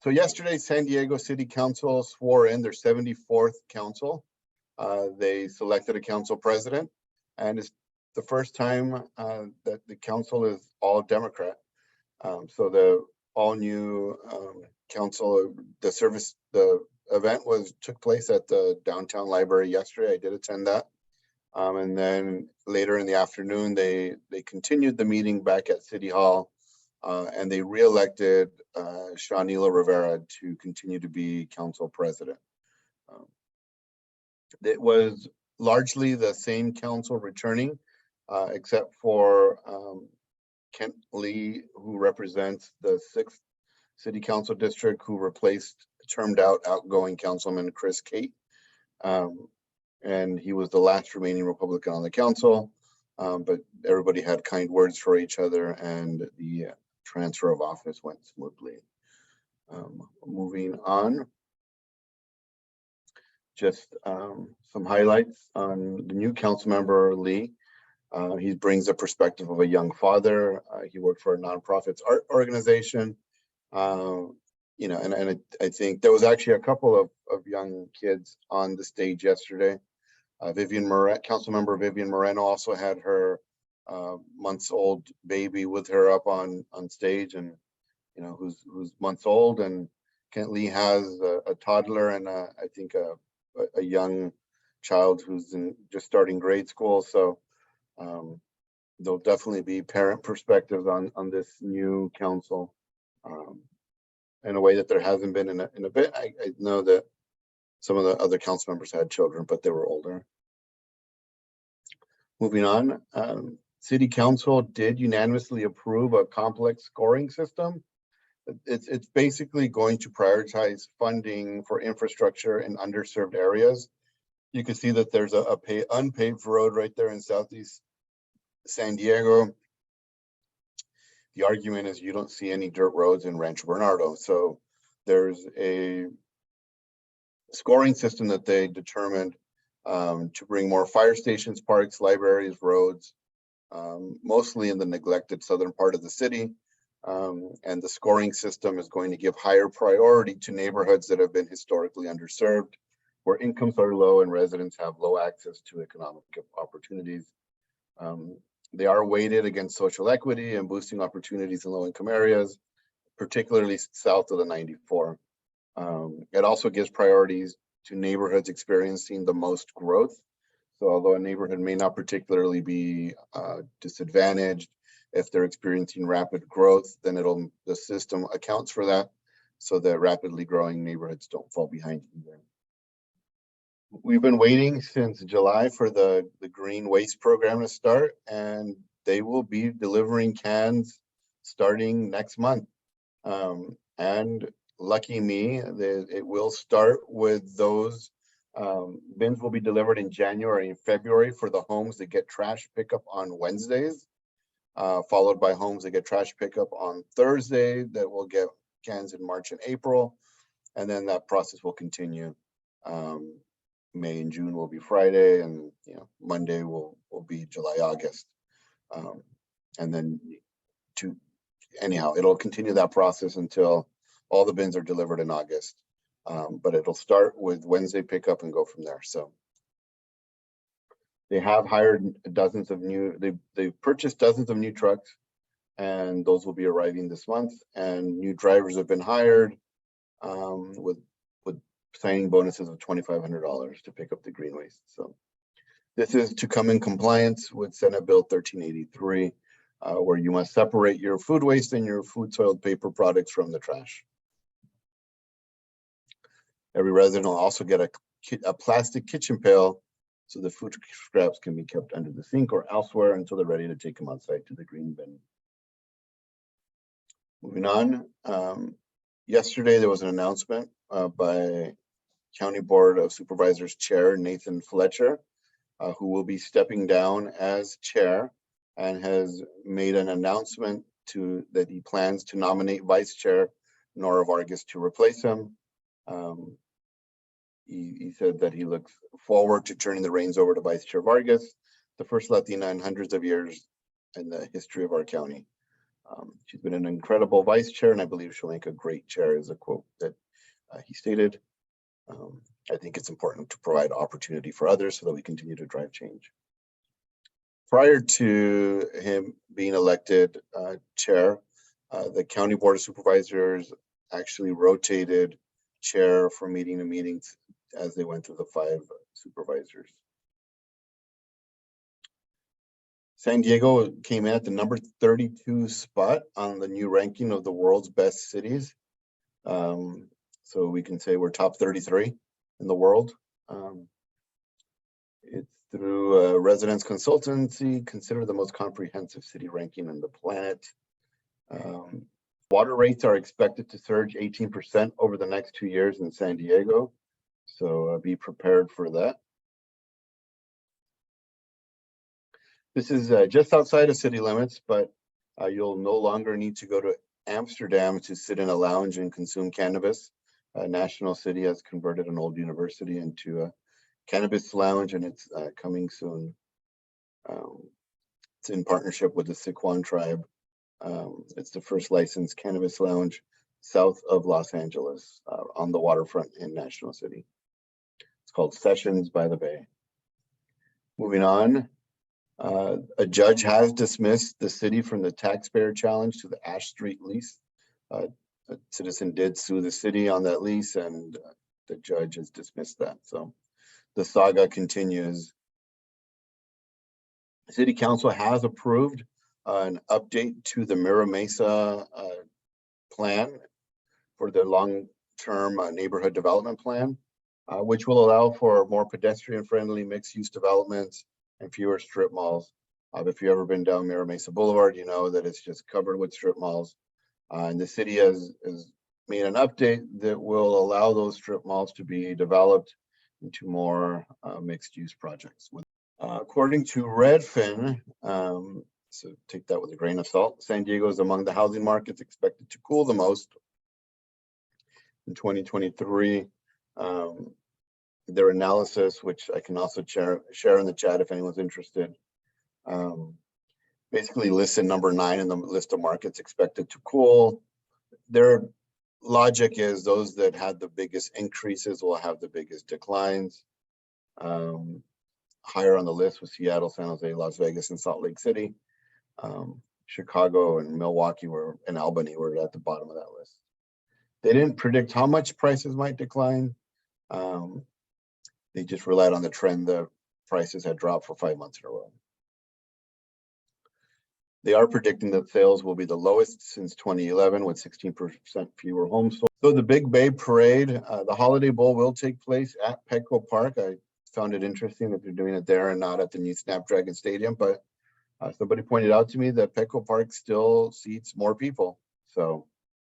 So yesterday, San Diego City Council swore in their 74th council. They selected a council president, and it's the first time that the council is all Democrat. So the all new council, the event took place at the downtown library yesterday. I did attend that. And then later in the afternoon, they continued the meeting back at City Hall, and they reelected Shawnila Rivera to continue to be council president. It was largely the same council returning, except for Kent Lee, who represents the 6th City Council District, who replaced termed out outgoing councilman Chris Kate. And he was the last remaining Republican on the council, but everybody had kind words for each other, and the transfer of office went smoothly. Moving on, just some highlights on the new council member Lee. He brings a perspective of a young father. He worked for a nonprofits art organization. You know, and I think there was actually a couple of young kids on the stage yesterday. Councilmember Vivian Moreno also had her months-old baby with her up on stage, and you know who's months old. And Kent Lee has a toddler and I think a young child who's just starting grade school. So there'll definitely be parent perspectives on this new council in a way that there hasn't been in a bit. I know that some of the other council members had children, but they were older. Moving on, City Council did unanimously approve a complex scoring system. It's basically going to prioritize funding for infrastructure in underserved areas. You can see that there's a unpaved road right there in Southeast San Diego. The argument is you don't see any dirt roads in Rancho Bernardo. So there's a scoring system that they determined to bring more fire stations, parks, libraries, roads, mostly in the neglected southern part of the city. And the scoring system is going to give higher priority to neighborhoods that have been historically underserved, where incomes are low and residents have low access to economic opportunities. They are weighted against social equity and boosting opportunities in low-income areas, particularly south of the 94. It also gives priorities to neighborhoods experiencing the most growth. So although a neighborhood may not particularly be disadvantaged, if they're experiencing rapid growth, then the system accounts for that, so that rapidly growing neighborhoods don't fall behind either. We've been waiting since July for the green waste program to start, and they will be delivering cans starting next month. And lucky me, it will start with those bins will be delivered in January and February for the homes that get trash pickup on Wednesdays, followed by homes that get trash pickup on Thursday that will get cans in March and April. And then that process will continue. May and June will be Friday, and Monday will be July, August. And then anyhow, it'll continue that process until all the bins are delivered in August. But it'll start with Wednesday pickup and go from there. So they have hired they've purchased dozens of new trucks, and those will be arriving this month. And new drivers have been hired with signing bonuses of $2,500 to pick up the green waste. So this is to come in compliance with Senate Bill 1383, where you must separate your food waste and your food soiled paper products from the trash. Every resident will also get a plastic kitchen pail, so the food scraps can be kept under the sink or elsewhere until they're ready to take them outside to the green bin. Moving on, yesterday there was an announcement by County Board of Supervisors Chair Nathan Fletcher, who will be stepping down as chair, and has made an announcement that he plans to nominate Vice Chair Nora Vargas to replace him. He said that he looks forward to turning the reins over to Vice Chair Vargas, the first Latina in hundreds of years in the history of our county. She's been an incredible vice chair, and I believe she'll make a great chair, is a quote that he stated. I think it's important to provide opportunity for others so that we continue to drive change. Prior to him being elected chair, the County Board of Supervisors actually rotated chair from meeting to meeting as they went through the 5 supervisors. San Diego came in at the number 32 spot on the new ranking of the world's best cities. So we can say we're top 33 in the world. It's through Residence Consultancy, considered the most comprehensive city ranking on the planet. Water rates are expected to surge 18% over the next 2 years in San Diego. So be prepared for that. This is just outside of city limits, but you'll no longer need to go to Amsterdam to sit in a lounge and consume cannabis. National City has converted an old university into a cannabis lounge, and it's coming soon. It's in partnership with the Siquan tribe. It's the first licensed cannabis lounge south of Los Angeles on the waterfront in National City. It's called Sessions by the Bay. Moving on. A judge has dismissed the city from the taxpayer challenge to the Ash Street lease. A citizen did sue the city on that lease, and the judge has dismissed that. So the saga continues. City Council has approved an update to the Mira Mesa plan for the long-term neighborhood development plan, which will allow for more pedestrian-friendly mixed-use developments and fewer strip malls. If you've ever been down Mira Mesa Boulevard, you know that it's just covered with strip malls. And the city has made an update that will allow those strip malls to be developed into more mixed-use projects. According to Redfin, so take that with a grain of salt, San Diego is among the housing markets expected to cool the most in 2023. Their analysis, which I can also share in the chat if anyone's interested, basically listed number 9 in the list of markets expected to cool. Their logic is those that had the biggest increases will have the biggest declines. Higher on the list was Seattle, San Jose, Las Vegas, and Salt Lake City. Chicago and Milwaukee and Albany were at the bottom of that list. They didn't predict how much prices might decline. They just relied on the trend the prices had dropped for 5 months in a row. They are predicting that sales will be the lowest since 2011 with 16% fewer homes sold. So the Big Bay Parade, the Holiday Bowl will take place at Petco Park. I found it interesting that they're doing it there and not at the new Snapdragon Stadium, but somebody pointed out to me that Petco Park still seats more people. So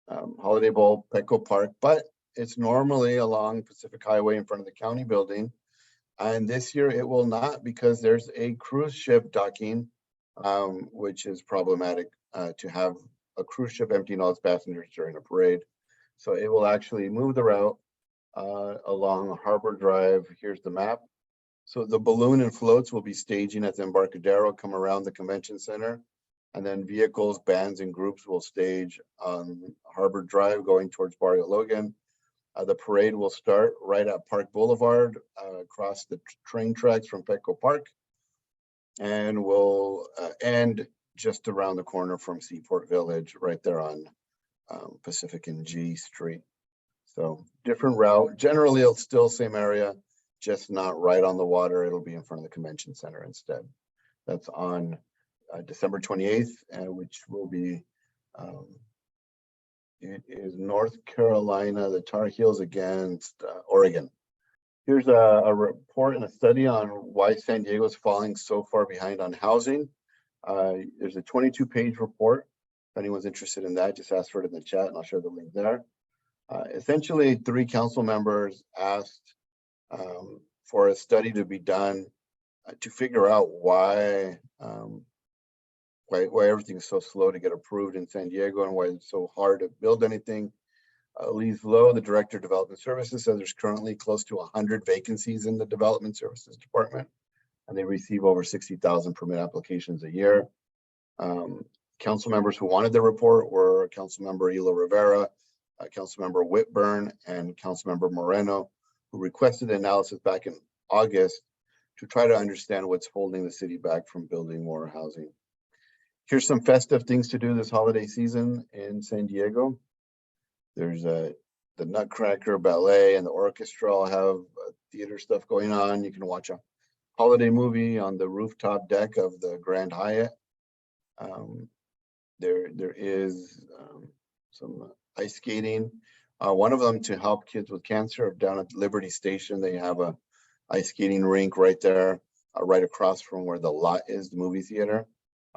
Holiday Bowl, Petco Park, but it's normally along Pacific Highway in front of the county building. And this year it will not, because there's a cruise ship docking, which is problematic to have a cruise ship emptying all its passengers during a parade. So it will actually move the route along Harbor Drive. Here's the map. So the balloon and floats will be staging at the Embarcadero, come around the convention center, and then vehicles, bands, and groups will stage on Harbor Drive going towards Barrio Logan. The parade will start right at Park Boulevard, across the train tracks from Petco Park, and will end just around the corner from Seaport Village, right there on Pacific and G Street. So different route. Generally, it's still same area, just not right on the water. It'll be in front of the convention center instead. That's on December 28th, which will be it is North Carolina, the Tar Heels against Oregon. Here's a report and a study on why San Diego is falling so far behind on housing. There's a 22-page report. If anyone's interested in that, just ask for it in the chat and I'll share the link there. Essentially, 3 council members asked for a study to be done to figure out why everything is so slow to get approved in San Diego and why it's so hard to build anything. Lise Lowe, the Director of Development Services, says there's currently close to 100 vacancies in the Development Services Department, and they receive over 60,000 permit applications a year. Council members who wanted the report were Councilmember Hilo Rivera, Councilmember Whitburn, and Councilmember Moreno, who requested the analysis back in August to try to understand what's holding the city back from building more housing. Here's some festive things to do this holiday season in San Diego. There's the Nutcracker Ballet and the orchestra all have theater stuff going on. You can watch a holiday movie on the rooftop deck of the Grand Hyatt. There is some ice skating. One of them to help kids with cancer down at Liberty Station. They have a ice skating rink right there, right across from where the lot is, the movie theater.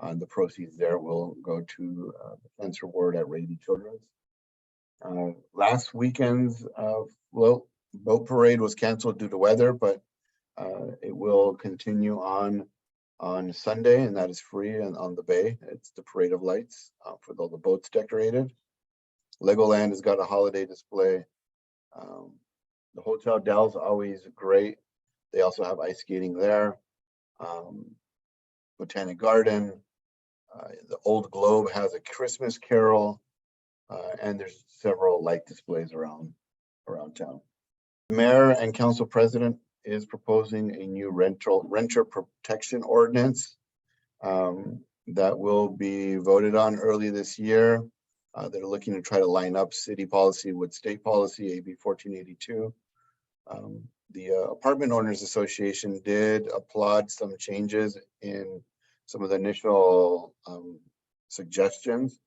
The proceeds there will go to the cancer ward at Rady Children's. Last weekend's boat parade was canceled due to weather, but it will continue on Sunday, and that is free and on the bay. It's the Parade of Lights for all the boats decorated. Legoland has got a holiday display. The Hotel Del's always great. They also have ice skating there. Botanic Garden. The Old Globe has a Christmas Carol, and there's several light displays around town. The mayor and council president is proposing a new renter protection ordinance that will be voted on early this year. They're looking to try to line up city policy with state policy, AB 1482. The Apartment Owners Association did applaud some changes in some of the initial suggestions.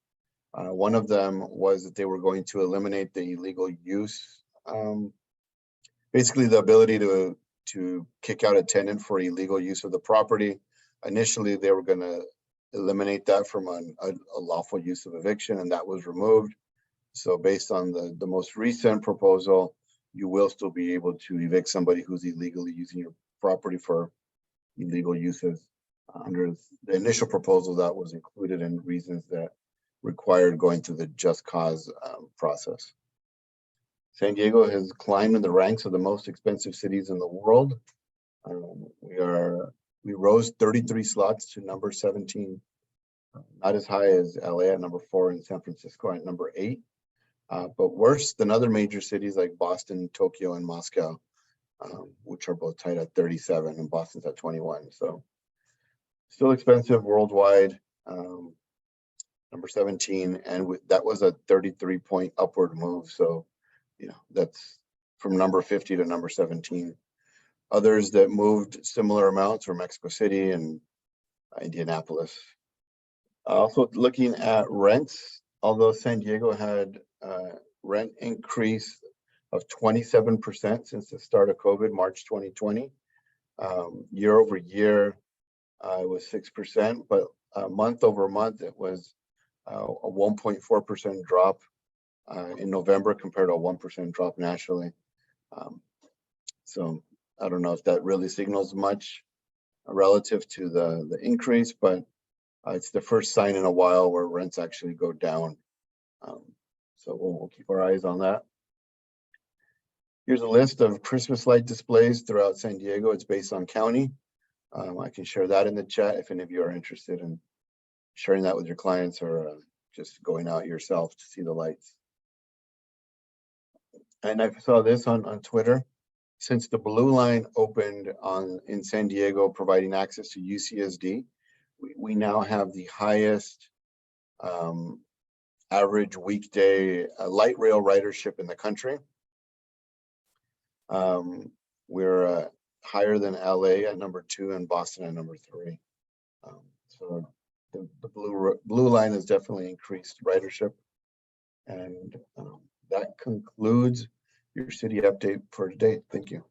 One of them was that they were going to eliminate the illegal use, basically the ability to kick out a tenant for illegal use of the property. Initially, they were going to eliminate that from a lawful use of eviction, and that was removed. So based on the most recent proposal, you will still be able to evict somebody who's illegally using your property for illegal uses. Under the initial proposal, that was included in reasons that required going through the just cause process. San Diego has climbed in the ranks of the most expensive cities in the world. We rose 33 slots to number 17, not as high as LA at number 4 and San Francisco at number 8, but worse than other major cities like Boston, Tokyo, and Moscow, which are both tied at 37 and Boston's at 21. So still expensive worldwide, number 17, and that was a 33-point upward move. So, that's from number 50 to number 17. Others that moved similar amounts were Mexico City and Indianapolis. Also looking at rents, although San Diego had rent increase of 27% since the start of COVID, March 2020. Year over year, it was 6%, but month over month, it was a 1.4% drop in November compared to a 1% drop nationally. So I don't know if that really signals much relative to the increase, but it's the first sign in a while where rents actually go down. So we'll keep our eyes on that. Here's a list of Christmas light displays throughout San Diego. It's based on county. I can share that in the chat if any of you are interested in sharing that with your clients or just going out yourself to see the lights. And I saw this on Twitter. Since the Blue Line opened in San Diego, providing access to UCSD, we now have the highest average weekday light rail ridership in the country. We're higher than LA at number 2 and Boston at number 3. So the Blue Line has definitely increased ridership. And that concludes your city update for today. Thank you.